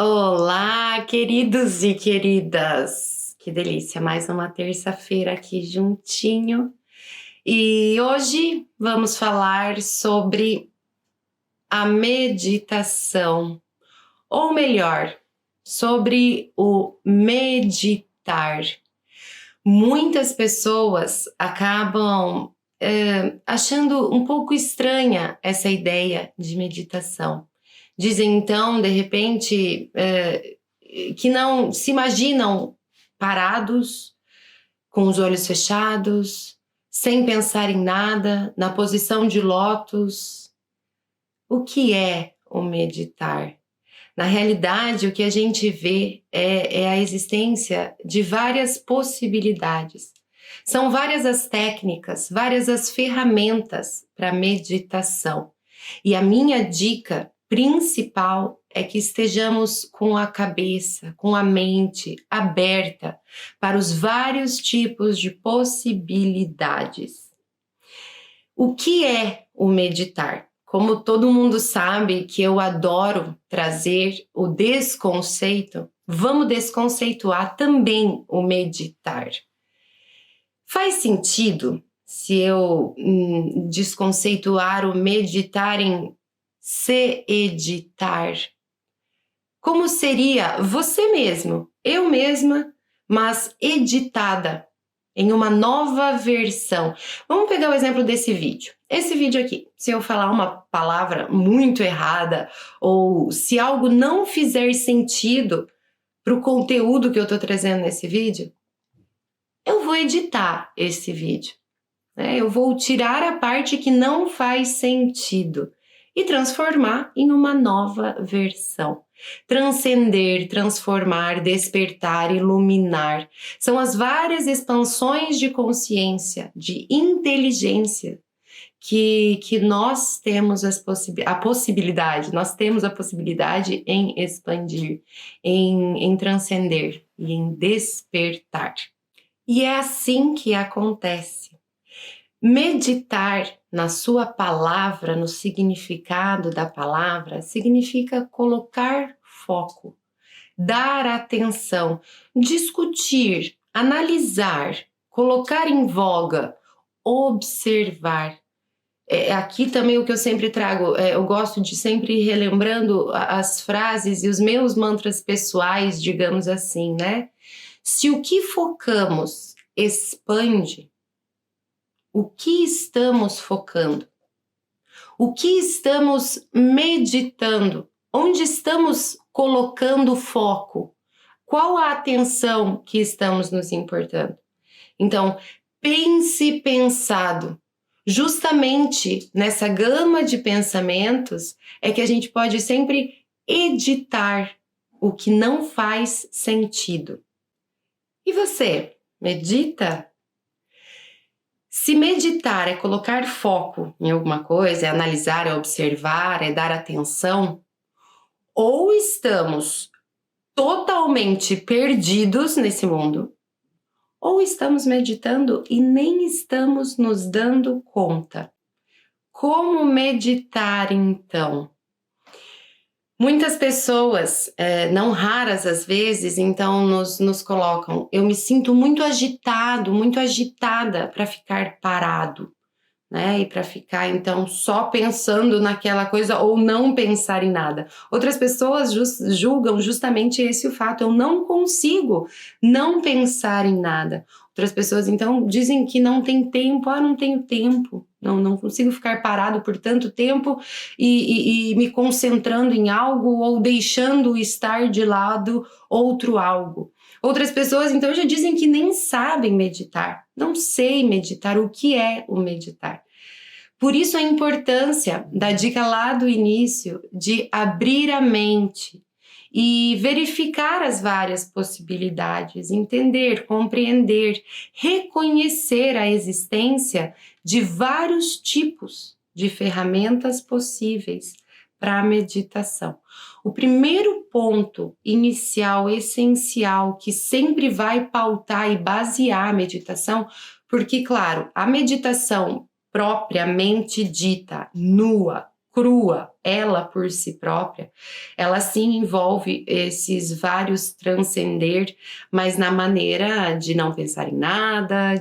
Olá, queridos e queridas! Que delícia, mais uma terça-feira aqui juntinho. E hoje vamos falar sobre a meditação, ou melhor, sobre o meditar. Muitas pessoas acabam achando um pouco estranha essa ideia de meditação. Dizem então, de repente, que não se imaginam parados, com os olhos fechados, sem pensar em nada, na posição de lótus. O que é o meditar? Na realidade, o que a gente vê é a existência de várias possibilidades. São várias as técnicas, várias as ferramentas para meditação. E a minha dica principal é que estejamos com a cabeça, com a mente aberta para os vários tipos de possibilidades. O que é o meditar? Como todo mundo sabe que eu adoro trazer o desconceito, vamos desconceituar também o meditar. Faz sentido se eu desconceituar o meditar em se editar? Como seria você mesmo, eu mesma, mas editada em uma nova versão? Vamos pegar o exemplo desse vídeo. Esse vídeo aqui, se eu falar uma palavra muito errada ou se algo não fizer sentido para o conteúdo que eu estou trazendo nesse vídeo, eu vou editar esse vídeo, né? Eu vou tirar a parte que não faz sentido e transformar em uma nova versão. Transcender, transformar, despertar, iluminar. São as várias expansões de consciência, de inteligência que nós temos a possibilidade, nós temos a possibilidade em expandir, em transcender e em despertar. E é assim que acontece. Meditar na sua palavra, no significado da palavra, significa colocar foco, dar atenção, discutir, analisar, colocar em voga, observar. Aqui também o que eu sempre trago, eu gosto de sempre ir relembrando as frases e os meus mantras pessoais, digamos assim, né? Se o que focamos expande, o que estamos focando? O que estamos meditando? Onde estamos colocando foco? Qual a atenção que estamos nos importando? Então, pense pensado. Justamente nessa gama de pensamentos é que a gente pode sempre editar o que não faz sentido. E você, medita? Se meditar é colocar foco em alguma coisa, é analisar, é observar, é dar atenção, ou estamos totalmente perdidos nesse mundo, ou estamos meditando e nem estamos nos dando conta. Como meditar, então? Muitas pessoas, não raras às vezes, então nos colocam, eu me sinto muito agitado, muito agitada para ficar parado, né? E para ficar então só pensando naquela coisa ou não pensar em nada. Outras pessoas julgam justamente esse o fato, eu não consigo não pensar em nada. Outras pessoas então dizem que não tem tempo, não tenho tempo, não consigo ficar parado por tanto tempo e me concentrando em algo ou deixando estar de lado outro algo. Outras pessoas então já dizem que nem sabem meditar, não sei meditar, o que é o meditar? Por isso a importância da dica lá do início de abrir a mente e verificar as várias possibilidades, entender, compreender, reconhecer a existência de vários tipos de ferramentas possíveis para a meditação. O primeiro ponto inicial, essencial, que sempre vai pautar e basear a meditação, porque, claro, a meditação propriamente dita, nua, crua, ela por si própria, ela sim envolve esses vários transcender, mas na maneira de não pensar em nada,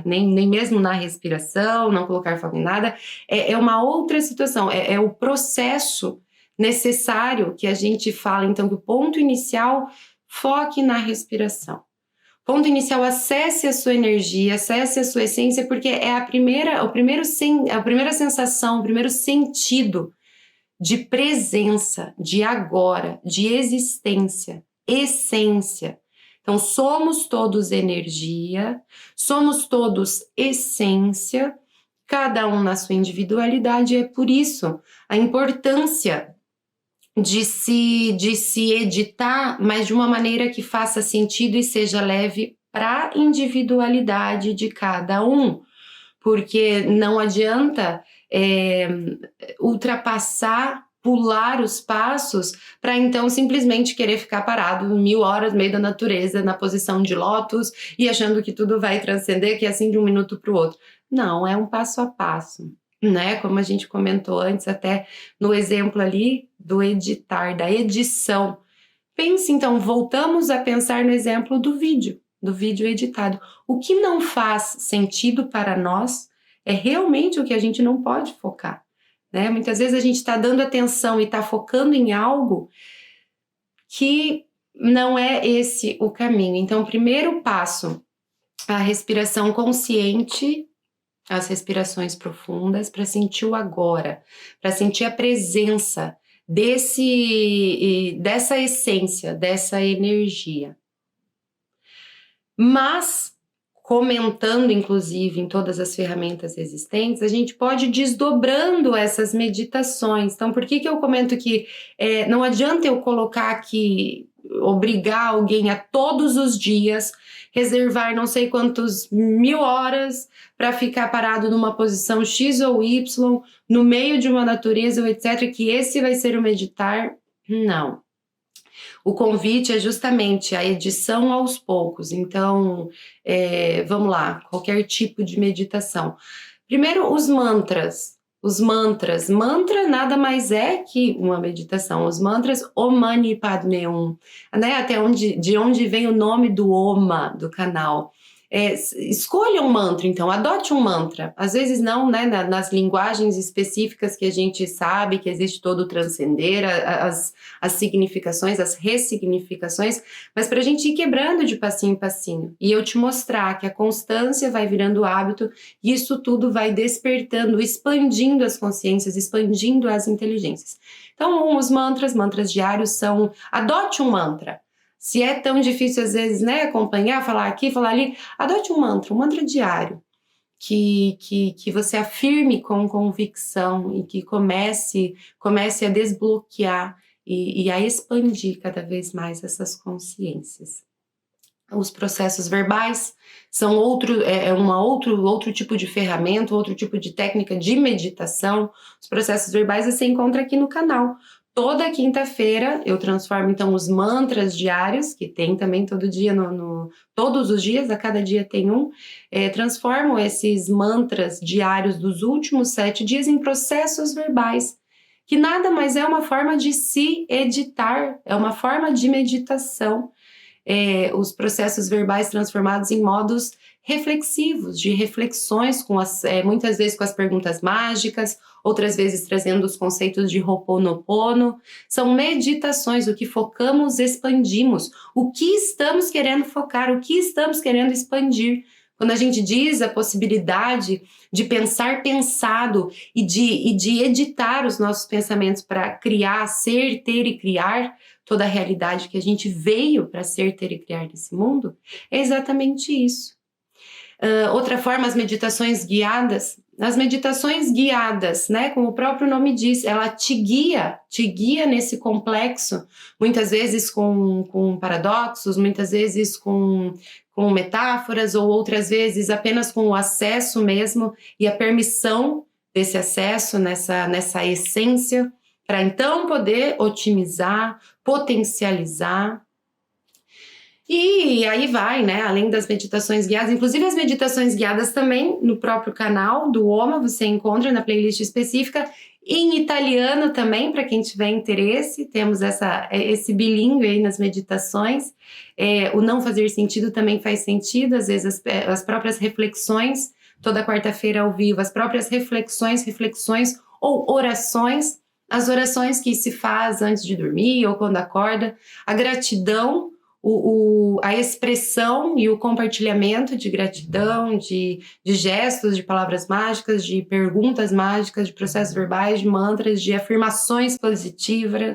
nem mesmo na respiração, não colocar foco em nada, é uma outra situação, é o processo necessário que a gente fala, então, que o ponto inicial, foque na respiração. Ponto inicial, acesse a sua energia, acesse a sua essência, porque é a primeira sensação, o primeiro sentido de presença, de agora, de existência, essência. Então, somos todos energia, somos todos essência, cada um na sua individualidade, é por isso a importância de se editar, mas de uma maneira que faça sentido e seja leve para a individualidade de cada um, porque não adianta ultrapassar, pular os passos para então simplesmente querer ficar parado 1000 horas no meio da natureza, na posição de lótus e achando que tudo vai transcender, que é assim de um minuto para o outro. Não, é um passo a passo, né? Como a gente comentou antes, até no exemplo ali do editar, da edição. Pense então, voltamos a pensar no exemplo do vídeo editado. O que não faz sentido para nós é realmente o que a gente não pode focar, né? Muitas vezes a gente está dando atenção e está focando em algo que não é esse o caminho. Então, o primeiro passo, a respiração consciente, as respirações profundas, para sentir o agora, para sentir a presença dessa essência, dessa energia. Mas, comentando inclusive em todas as ferramentas existentes, a gente pode ir desdobrando essas meditações. Então, por que eu comento que não adianta eu colocar aqui, obrigar alguém a todos os dias reservar não sei quantos 1000 horas para ficar parado numa posição X ou Y, no meio de uma natureza ou etc., que esse vai ser o meditar? Não. O convite é justamente a edição aos poucos. Então, vamos lá, qualquer tipo de meditação. Primeiro, os mantras. Mantra nada mais é que uma meditação. Os mantras Om Mani Padme Hum, né? De onde vem o nome do Oma do canal. Escolha um mantra, então, adote um mantra. Às vezes não, né, nas linguagens específicas que a gente sabe que existe todo o transcender, as significações, as ressignificações, mas para a gente ir quebrando de passinho em passinho. E eu te mostrar que a constância vai virando hábito e isso tudo vai despertando, expandindo as consciências, expandindo as inteligências. Então, os mantras diários são, adote um mantra. Se é tão difícil, às vezes, né, acompanhar, falar aqui, falar ali, adote um mantra diário, que você afirme com convicção e que comece a desbloquear e a expandir cada vez mais essas consciências. Os processos verbais são outro tipo de ferramenta, outro tipo de técnica de meditação. Os processos verbais você encontra aqui no canal. Toda quinta-feira eu transformo então os mantras diários, que tem também todo dia, todos os dias, a cada dia tem um, transformo esses mantras diários dos últimos 7 dias em processos verbais, que nada mais é uma forma de se editar, é uma forma de meditação. Os processos verbais transformados em modos reflexivos, de reflexões, muitas vezes com as perguntas mágicas, outras vezes trazendo os conceitos de Ho'oponopono. São meditações, o que focamos, expandimos. O que estamos querendo focar, o que estamos querendo expandir. Quando a gente diz a possibilidade de pensar pensado e de editar os nossos pensamentos para criar, ser, ter e criar toda a realidade que a gente veio para ser, ter e criar nesse mundo, é exatamente isso. Outra forma, as meditações guiadas. As meditações guiadas, né, como o próprio nome diz, ela te guia nesse complexo, muitas vezes com paradoxos, muitas vezes com metáforas, ou outras vezes apenas com o acesso mesmo e a permissão desse acesso nessa essência, para então poder otimizar, potencializar. E aí vai, né? Além das meditações guiadas, inclusive as meditações guiadas também no próprio canal do Oma, você encontra na playlist específica, em italiano também, para quem tiver interesse, temos esse bilíngue aí nas meditações. O não fazer sentido também faz sentido, às vezes as próprias reflexões, toda quarta-feira ao vivo, as próprias reflexões ou orações, as orações que se faz antes de dormir ou quando acorda, a gratidão, a expressão e o compartilhamento de gratidão, de gestos, de palavras mágicas, de perguntas mágicas, de processos verbais, de mantras, de afirmações positivas.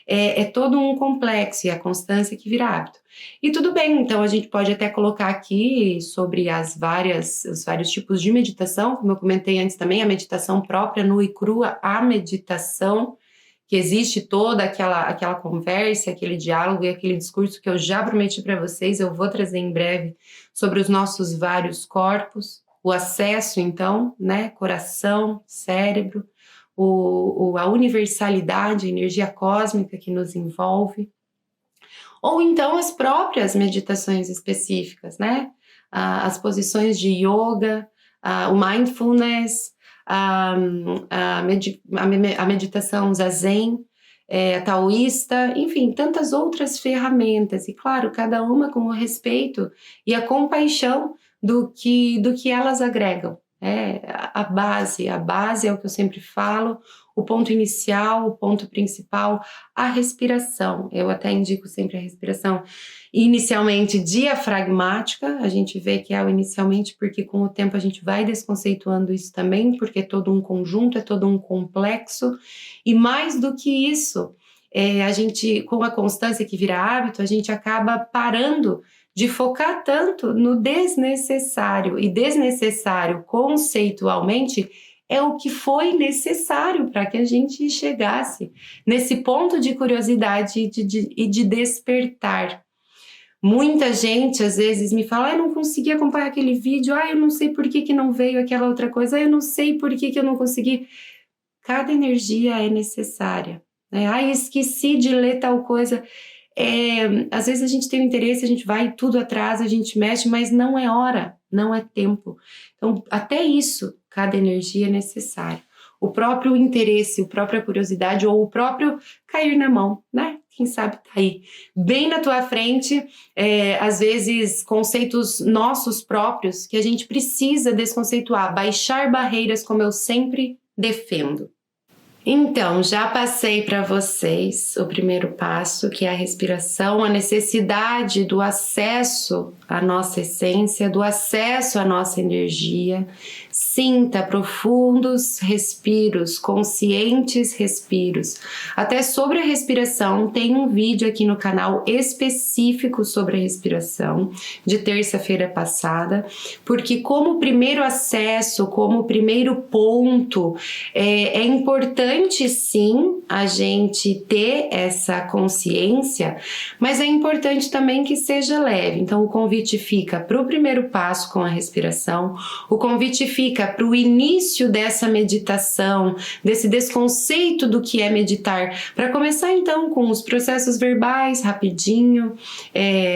É todo um complexo, e a constância que vira hábito. E tudo bem, então a gente pode até colocar aqui sobre os vários tipos de meditação, como eu comentei antes também, a meditação própria, nua e crua, a meditação, que existe toda aquela conversa, aquele diálogo e aquele discurso que eu já prometi para vocês, eu vou trazer em breve sobre os nossos vários corpos, o acesso então, né, coração, cérebro, a universalidade, a energia cósmica que nos envolve, ou então as próprias meditações específicas, né, as posições de yoga, o mindfulness, a meditação zazen, a taoísta, enfim, tantas outras ferramentas, e claro, cada uma com o respeito e a compaixão do que elas agregam. A base é o que eu sempre falo, o ponto inicial, o ponto principal, a respiração. Eu até indico sempre a respiração inicialmente diafragmática, a gente vê que é o inicialmente porque com o tempo a gente vai desconceituando isso também, porque é todo um conjunto, é todo um complexo, e mais do que isso, a gente, com a constância que vira hábito, a gente acaba parando de focar tanto no desnecessário, e desnecessário conceitualmente é o que foi necessário para que a gente chegasse nesse ponto de curiosidade e de despertar. Muita gente às vezes me fala, eu não consegui acompanhar aquele vídeo, eu não sei por que não veio aquela outra coisa, eu não sei por que eu não consegui. Cada energia é necessária, né? Esqueci de ler tal coisa. Às vezes a gente tem um interesse, a gente vai tudo atrás, a gente mexe, mas não é hora, não é tempo. Então, até isso, cada energia é necessária. O próprio interesse, a própria curiosidade ou o próprio cair na mão, né? Quem sabe tá aí, bem na tua frente, às vezes conceitos nossos próprios que a gente precisa desconceituar, baixar barreiras, como eu sempre defendo. Então, já passei para vocês o primeiro passo, que é a respiração, a necessidade do acesso à nossa essência, do acesso à nossa energia. Sinta profundos respiros, conscientes respiros. Até sobre a respiração, tem um vídeo aqui no canal específico sobre a respiração, de terça-feira passada, porque como primeiro acesso, como primeiro ponto, é importante sim a gente ter essa consciência, mas é importante também que seja leve. Então o convite fica para o primeiro passo com a respiração, o convite fica para o início dessa meditação, desse desconceito do que é meditar, para começar então com os processos verbais rapidinho,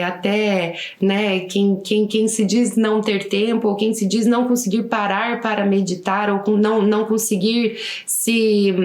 até, né, quem se diz não ter tempo, ou quem se diz não conseguir parar para meditar, ou não conseguir se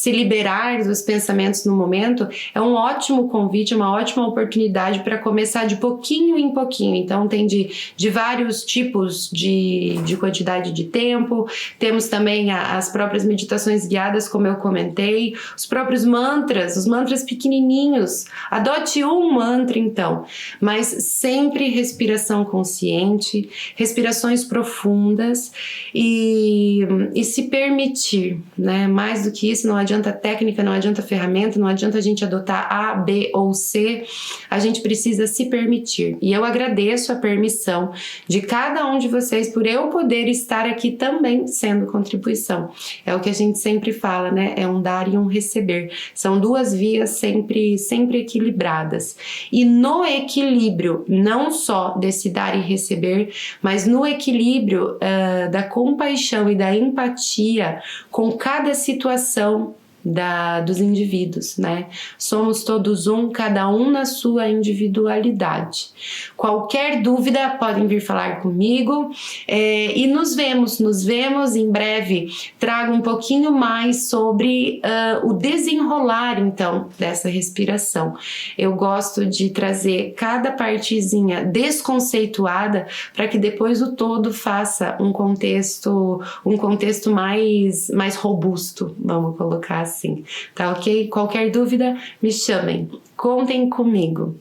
liberar dos pensamentos no momento, é um ótimo convite, uma ótima oportunidade para começar de pouquinho em pouquinho. Então tem de vários tipos de quantidade de tempo, temos também as próprias meditações guiadas, como eu comentei, os próprios mantras, os mantras pequenininhos. Adote um mantra então, mas sempre respiração consciente, respirações profundas e se permitir, né? Mais do que isso, não adianta técnica, não adianta ferramenta, não adianta a gente adotar A, B ou C, a gente precisa se permitir. E eu agradeço a permissão de cada um de vocês por eu poder estar aqui também sendo contribuição. É o que a gente sempre fala, né? É um dar e um receber. São duas vias sempre equilibradas. E no equilíbrio, não só desse dar e receber, mas no equilíbrio da compaixão e da empatia com cada situação dos indivíduos, né? Somos todos um, cada um na sua individualidade. Qualquer dúvida, podem vir falar comigo, e nos vemos em breve. Trago um pouquinho mais sobre o desenrolar, então, dessa respiração. Eu gosto de trazer cada partezinha desconceituada para que depois o todo faça um contexto mais robusto, vamos colocar assim, tá ok? Qualquer dúvida, me chamem, contem comigo.